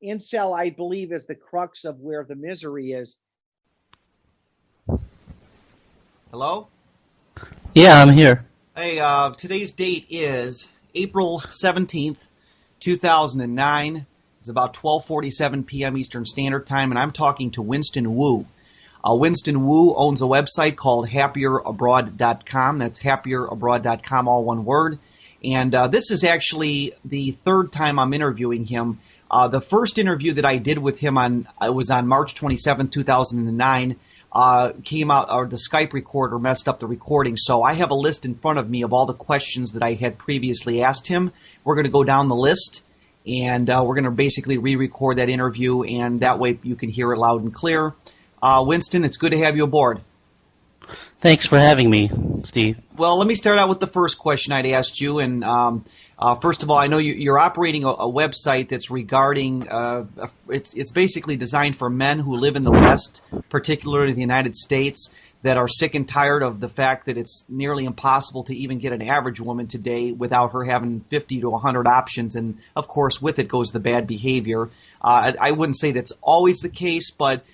Incel, I believe, is the crux of where the misery is. Hello? Yeah, I'm here. Hey, today's date is April 17th, 2009. It's about 12:47 p.m. Eastern Standard Time, and I'm talking to Winston Wu. Winston Wu owns a website called happierabroad.com. That's happierabroad.com, all one word. And this is actually the third time I'm interviewing him. The first interview that I did with him was on March 27, 2009. Came out, or the Skype recorder messed up the recording. So I have a list in front of me of all the questions that I had previously asked him. We're going to go down the list, and we're going to basically re-record that interview, and that way you can hear it loud and clear. Winston, it's good to have you aboard. Thanks for having me, Steve. Well, let me start out with the first question I'd asked you. And first of all, I know you're operating a website that's regarding, it's basically designed for men who live in the West, particularly the United States, that are sick and tired of the fact that it's nearly impossible to even get an average woman today without her having 50 to 100 options. And, of course, with it goes the bad behavior. I wouldn't say that's always the case, but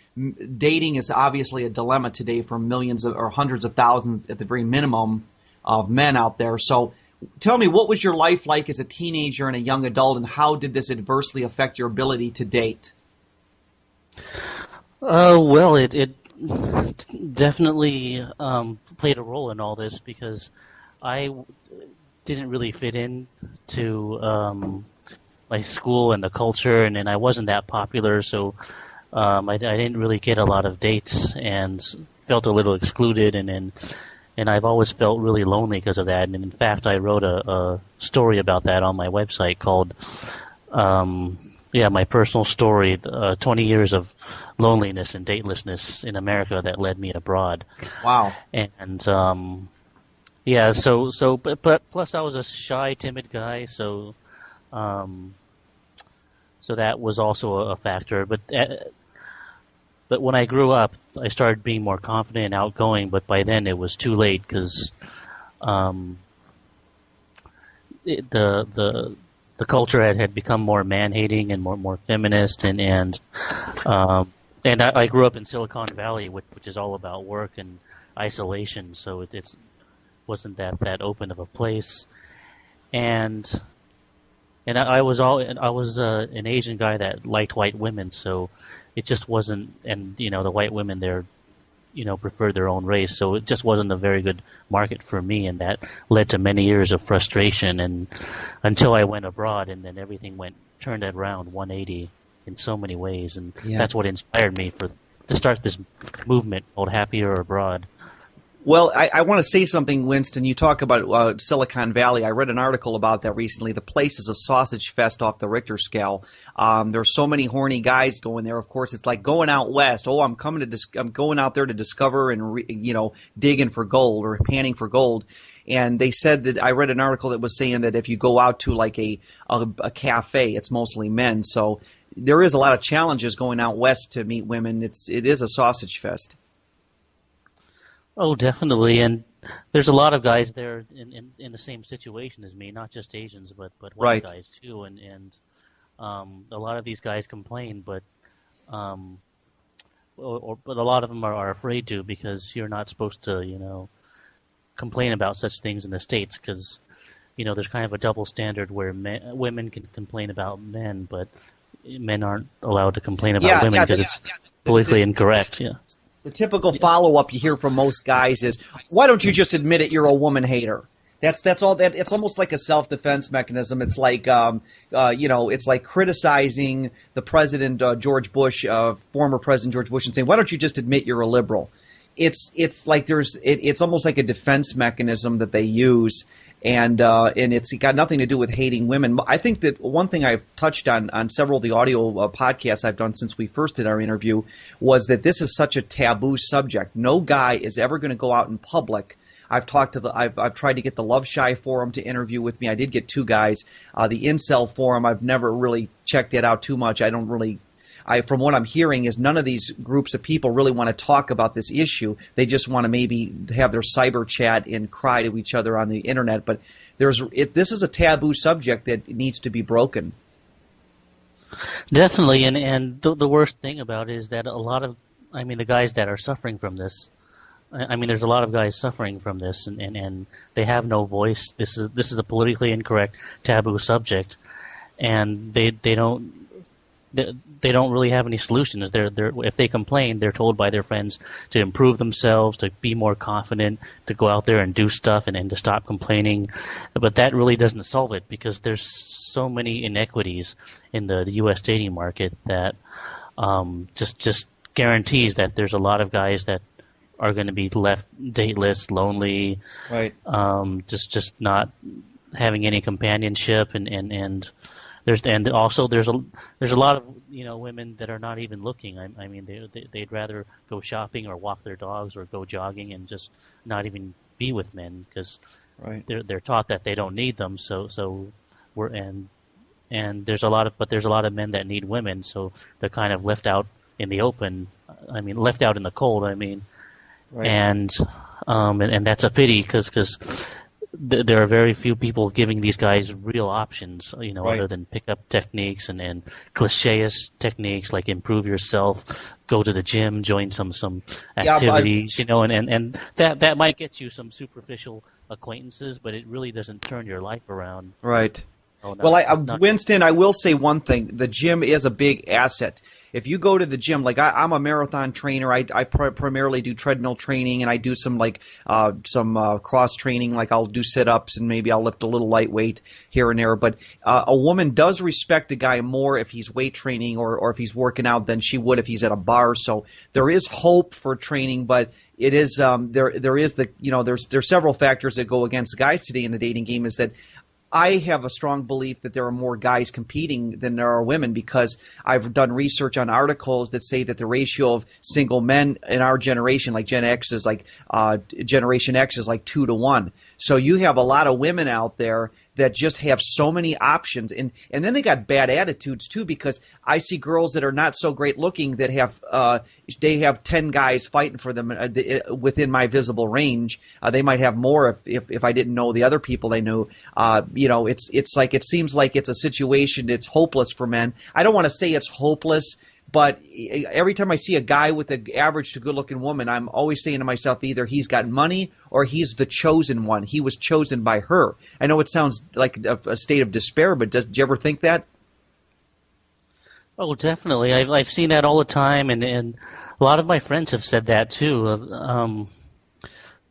dating is obviously a dilemma today for millions or hundreds of thousands at the very minimum of men out there. So tell me, what was your life like as a teenager and a young adult, and how did this adversely affect your ability to date? Well, it definitely played a role in all this because I didn't really fit in to my school and the culture, and I wasn't that popular, so I didn't really get a lot of dates and felt a little excluded, and I've always felt really lonely because of that. And in fact, I wrote a story about that on my website called, my personal story, 20 years of loneliness and datelessness in America that led me abroad. Wow. And but plus I was a shy, timid guy, so that was also a factor. But when I grew up, I started being more confident and outgoing. But by then, it was too late because the culture had become more man-hating and more feminist, and I grew up in Silicon Valley, which is all about work and isolation. So it wasn't that open of a place, and I was an Asian guy that liked white women, so it just wasn't. And the white women there, preferred their own race, so it just wasn't a very good market for me, and that led to many years of frustration. And until I went abroad, and then everything turned around 180 in so many ways, and that's what inspired me to start this movement called Happier Abroad. Well, I want to say something, Winston. You talk about Silicon Valley. I read an article about that recently. The place is a sausage fest off the Richter scale. There's so many horny guys going there. Of course, it's like going out west. Oh, I'm going out there to discover and digging for gold or panning for gold. And they said that I read an article that was saying that if you go out to like a cafe, it's mostly men. So there is a lot of challenges going out west to meet women. It is a sausage fest. Oh, definitely, and there's a lot of guys there in the same situation as me, not just Asians, but white guys too, and a lot of these guys complain, but a lot of them are afraid to, because you're not supposed to, complain about such things in the States, because there's kind of a double standard where women can complain about men, but men aren't allowed to complain about women because it's politically incorrect. Yeah. The typical follow-up you hear from most guys is, "Why don't you just admit it? You're a woman hater." That's all. It's almost like a self-defense mechanism. It's like it's like criticizing the president George Bush, former President George Bush, and saying, "Why don't you just admit you're a liberal?" It's like it's almost like a defense mechanism that they use. And it's got nothing to do with hating women. I think that one thing I've touched on several of the audio podcasts I've done since we first did our interview was that this is such a taboo subject. No guy is ever going to go out in public. I've tried to get the Love Shy forum to interview with me. I did get two guys. The Incel forum, I've never really checked that out too much. From what I'm hearing is none of these groups of people really want to talk about this issue. They just want to maybe have their cyber chat and cry to each other on the internet. But this is a taboo subject that needs to be broken. Definitely, and the worst thing about it is that a lot of, I mean, the guys that are suffering from this, I mean, there's a lot of guys suffering from this, and they have no voice. This is a politically incorrect, taboo subject, and they don't really have any solutions. They're if they complain, they're told by their friends to improve themselves, to be more confident, to go out there and do stuff, and to stop complaining. But that really doesn't solve it, because there's so many inequities in the U.S. dating market that just guarantees that there's a lot of guys that are going to be left dateless, lonely, Right. just not having any companionship, and there's a lot of women that are not even looking. I mean they'd rather go shopping or walk their dogs or go jogging and just not even be with men, because Right. they're taught that they don't need them. So we're and there's a lot of men that need women, so they're kind of left out in the open. I mean, left out in the cold. I mean, Right. and that's a pity, because there are very few people giving these guys real options, Right. other than pickup techniques and cliche-ish techniques like improve yourself, go to the gym, join some Yeah, but activities, and that might get you some superficial acquaintances, but it really doesn't turn your life around. Right. No, Well, not. Winston, I will say one thing. The gym is a big asset. If you go to the gym, like I'm a marathon trainer. I primarily do treadmill training, and I do some cross training. Like I'll do sit-ups, and maybe I'll lift a little lightweight here and there. But a woman does respect a guy more if he's weight training or if he's working out than she would if he's at a bar. So there is hope for training, but it is there is there's several factors that go against guys today in the dating game. Is that I have a strong belief that there are more guys competing than there are women, because I've done research on articles that say that the ratio of single men in our generation, like Generation X, is like 2-to-1. So you have a lot of women out there that just have so many options, and then they got bad attitudes too, because I see girls that are not so great looking that have 10 guys fighting for them within my visible range. They might have more if I didn't know the other people they knew. It's like, it seems like it's a situation that's hopeless for men. I don't want to say it's hopeless, but every time I see a guy with an average to good-looking woman, I'm always saying to myself, either he's got money or he's the chosen one. He was chosen by her. I know it sounds like a state of despair, but did you ever think that? Oh, definitely. I've seen that all the time, and a lot of my friends have said that too.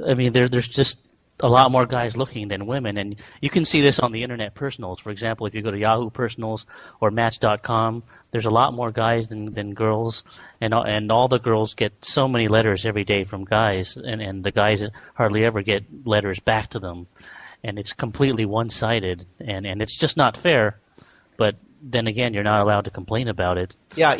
I mean, there's just a lot more guys looking than women, and you can see this on the internet personals. For example, if you go to Yahoo Personals or Match.com, there's a lot more guys than girls, and all the girls get so many letters every day from guys, and the guys hardly ever get letters back to them, and it's completely one-sided, and it's just not fair. But then again, you're not allowed to complain about it. Yeah,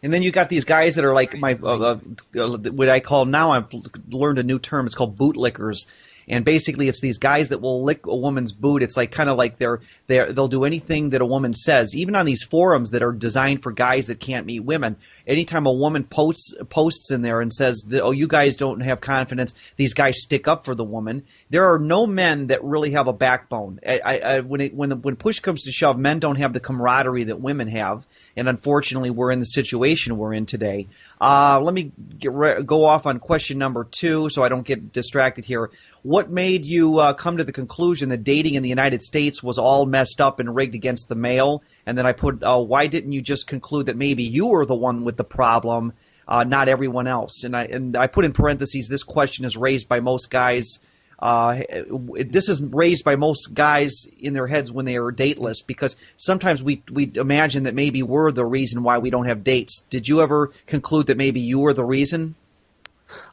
and then you got these guys that are like what I call now, I've learned a new term. It's called bootlickers. And basically, it's these guys that will lick a woman's boot. It's like kind of like they'll do anything that a woman says, even on these forums that are designed for guys that can't meet women. Anytime a woman posts in there and says, "Oh, you guys don't have confidence," these guys stick up for the woman. There are no men that really have a backbone. When push comes to shove, men don't have the camaraderie that women have, and unfortunately, we're in the situation we're in today. Let me go off on question number 2 so I don't get distracted here. What made you come to the conclusion that dating in the United States was all messed up and rigged against the male? And then I put, why didn't you just conclude that maybe you were the one with the problem, not everyone else? And I put in parentheses, this question is raised by most guys. This is raised by most guys in their heads when they are dateless, because sometimes we imagine that maybe we're the reason why we don't have dates. Did you ever conclude that maybe you were the reason?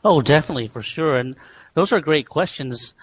Oh, definitely, for sure. And those are great questions.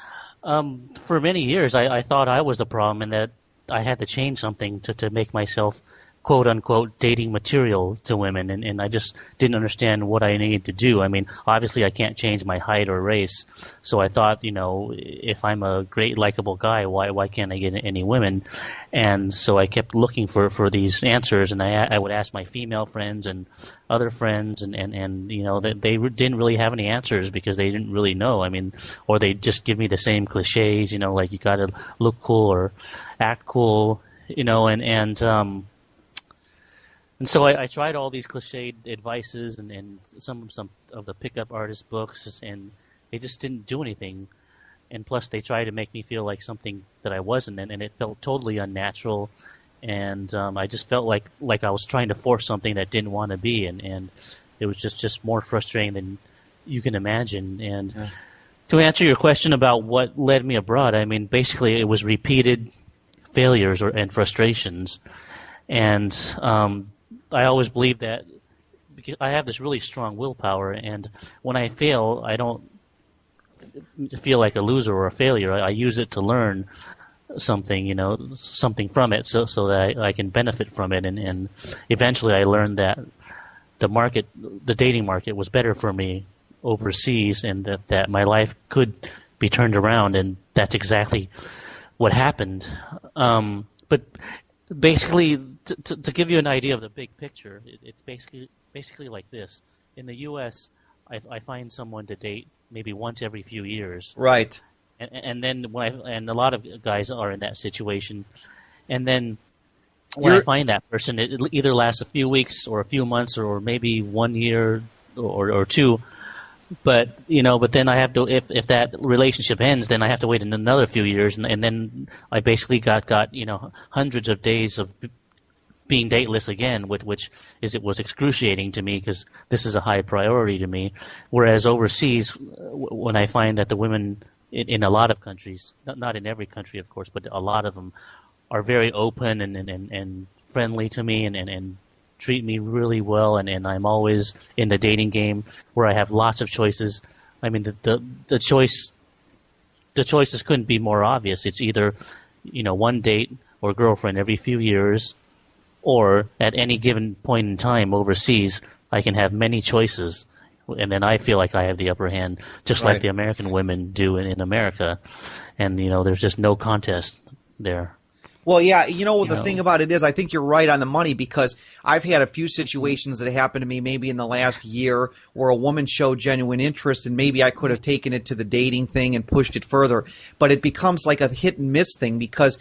For many years, I thought I was the problem, and that I had to change something to make myself, quote unquote, dating material to women, and I just didn't understand what I needed to do. I mean, obviously I can't change my height or race, so I thought, if I'm a great likable guy, why can't I get any women? And so I kept looking for these answers, and I would ask my female friends and other friends, and that they didn't really have any answers, because they didn't really know. I mean, or they just give me the same cliches, like you got to look cool or act cool, And so I tried all these cliched advices and some of the pickup artist books, and they just didn't do anything. And plus, they tried to make me feel like something that I wasn't, and it felt totally unnatural. And I just felt like I was trying to force something that didn't want to be, and it was just more frustrating than you can imagine. And to answer your question about what led me abroad, I mean, basically, it was repeated failures and frustrations. And I always believe that because I have this really strong willpower, and when I fail, I don't feel like a loser or a failure. I use it to learn something, something from it, so that I can benefit from it. And eventually, I learned that the dating market, was better for me overseas, and that my life could be turned around, and that's exactly what happened. But basically, to give you an idea of the big picture, it's basically like this. In the U.S., I find someone to date maybe once every few years. Right. And then and a lot of guys are in that situation. And then when I find that person, it either lasts a few weeks or a few months or maybe 1 year or two. But then I have to, if that relationship ends, then I have to wait another few years, and then I basically got hundreds of days of being dateless again, which was excruciating to me, because this is a high priority to me. Whereas overseas, when I find that the women in a lot of countries, not in every country of course, but a lot of them are very open and friendly to me and treat me really well, and I'm always in the dating game where I have lots of choices. I mean, the choices couldn't be more obvious. It's either, one date or girlfriend every few years, or at any given point in time overseas, I can have many choices, and then I feel like I have the upper hand, just like the American women do in America. And, there's just no contest there. Well, yeah, the thing about it is, I think you're right on the money, because I've had a few situations that happened to me maybe in the last year where a woman showed genuine interest, and maybe I could have taken it to the dating thing and pushed it further. But it becomes like a hit and miss thing, because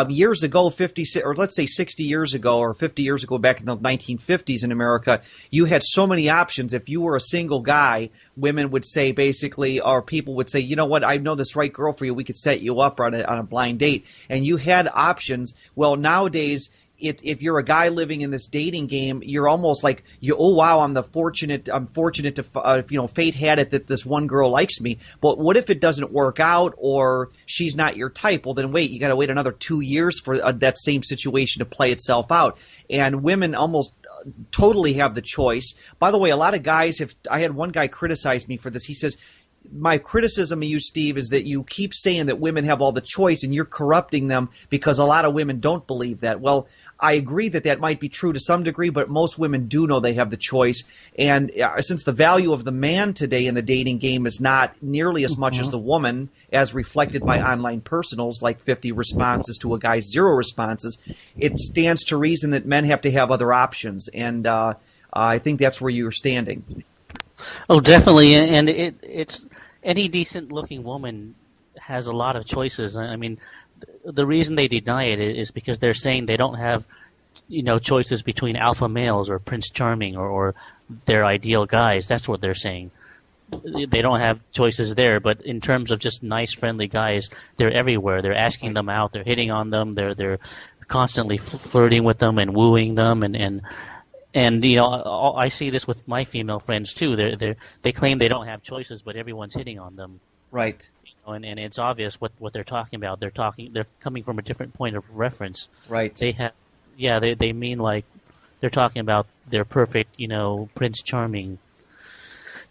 years ago, 50 or let's say 60 years ago or 50 years ago, back in the 1950s in America, you had so many options. If you were a single guy, women would say basically, or people would say, you know what, I know this right girl for you. We could set you up on a blind date. And you had options. Well, nowadays, if you're a guy living in this dating game, you're almost like, oh wow, I'm fortunate to fate had it that this one girl likes me. But what if it doesn't work out, or she's not your type? Well, then wait, you got to wait another 2 years for that same situation to play itself out. And women almost totally have the choice. By the way, a lot of guys, I had one guy criticize me for this. He says, my criticism of you, Steve, is that you keep saying that women have all the choice, and you're corrupting them because a lot of women don't believe that. Well, I agree that might be true to some degree, but most women do know they have the choice. And since the value of the man today in the dating game is not nearly as much as the woman, as reflected by online personals, like 50 responses to a guy's 0 responses, it stands to reason that men have to have other options. And I think that's where you're standing. Oh, definitely. And it's any decent-looking woman has a lot of choices. I mean, the reason they deny it is because they're saying they don't have, choices between alpha males or Prince Charming or their ideal guys. That's what they're saying. They don't have choices there. But in terms of just nice, friendly guys, they're everywhere. They're asking them out. They're hitting on them. They're constantly flirting with them and wooing them. And I see this with my female friends too. They claim they don't have choices, but everyone's hitting on them. Right. And it's obvious what they're talking about. They're coming from a different point of reference. Right. They mean like they're talking about their perfect, Prince Charming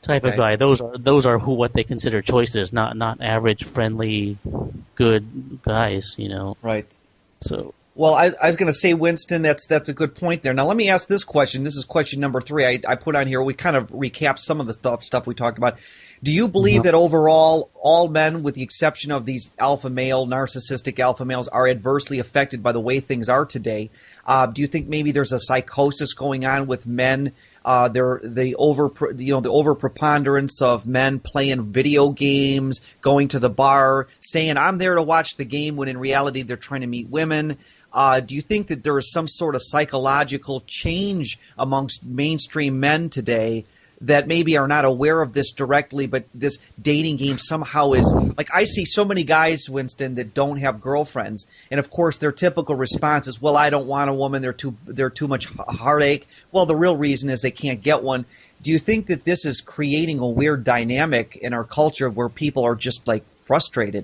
type of guy. Those are what they consider choices, not average, friendly, good guys. Right. So. Well, I was going to say, Winston, that's a good point there. Now, let me ask this question. This is question number 3. I put on here. We kind of recapped some of the stuff we talked about. Do you believe that overall, all men, with the exception of these narcissistic alpha males, are adversely affected by the way things are today? Do you think maybe there's a psychosis going on with men? The over preponderance of men playing video games, going to the bar, saying I'm there to watch the game, when in reality they're trying to meet women. Do you think that there is some sort of psychological change amongst mainstream men today that maybe are not aware of this directly, but this dating game somehow is like, I see so many guys, Winston, that don't have girlfriends, and of course their typical response is, well, I don't want a woman, they're too much heartache. Well, the real reason is they can't get one. Do you think that this is creating a weird dynamic in our culture where people are just like frustrated?